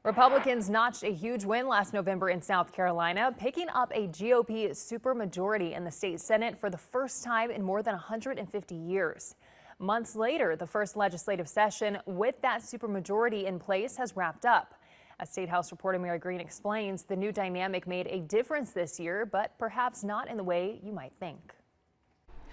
Republicans notched a huge win last November in South Carolina, picking up a GOP supermajority in the state Senate for the first time in more than 150 years. Months later, the first legislative session with that supermajority in place has wrapped up. As State House reporter Mary Green explains, the new dynamic made a difference this year, but perhaps not in the way you might think.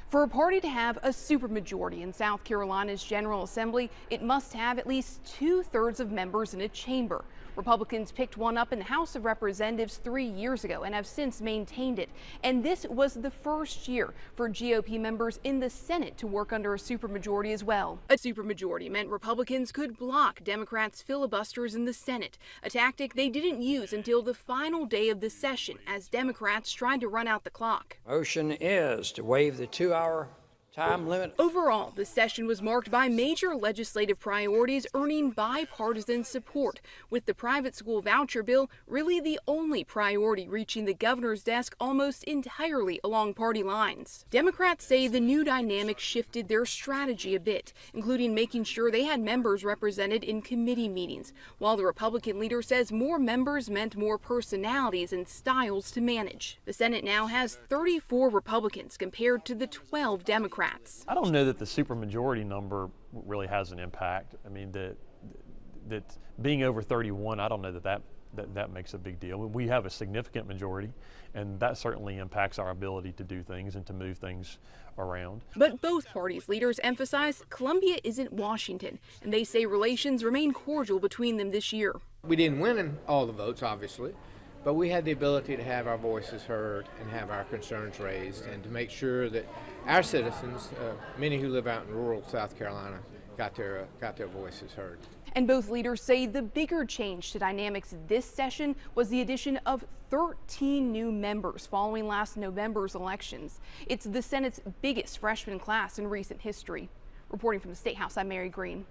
For a party to have a supermajority in South Carolina's General Assembly, it must have at least 2/3 of members in a chamber. Republicans picked one up in the House of Representatives 3 years ago and have since maintained it. And this was the first year for GOP members in the Senate to work under a supermajority as well. A supermajority meant Republicans could block Democrats' filibusters in the Senate, a tactic they didn't use until the final day of the session as Democrats tried to run out the clock. Motion is to waive the 2-hour time limit. Overall, the session was marked by major legislative priorities earning bipartisan support, with the private school voucher bill really the only priority reaching the governor's desk almost entirely along party lines. Democrats say the new dynamic shifted their strategy a bit, including making sure they had members represented in committee meetings, while the Republican leader says more members meant more personalities and styles to manage. The Senate now has 34 Republicans compared to the 12 Democrats. I don't know that the supermajority number really has an impact. I mean, that being over 31, I don't know that makes a big deal. We have a significant majority, and that certainly impacts our ability to do things and to move things around. But both parties' leaders emphasize Columbia isn't Washington, and they say relations remain cordial between them this year. We didn't win in all the votes, obviously, but we had the ability to have our voices heard and have our concerns raised, and to make sure that our citizens, many who live out in rural South Carolina, got their voices heard. And both leaders say the bigger change to dynamics this session was the addition of 13 new members following last November's elections. It's the Senate's biggest freshman class in recent history. Reporting from the State House, I'm Mary Green.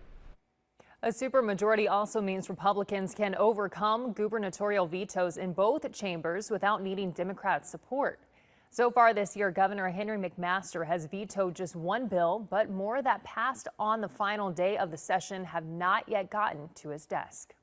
A supermajority also means Republicans can overcome gubernatorial vetoes in both chambers without needing Democrat support. So far this year, Governor Henry McMaster has vetoed just one bill, but more that passed on the final day of the session have not yet gotten to his desk.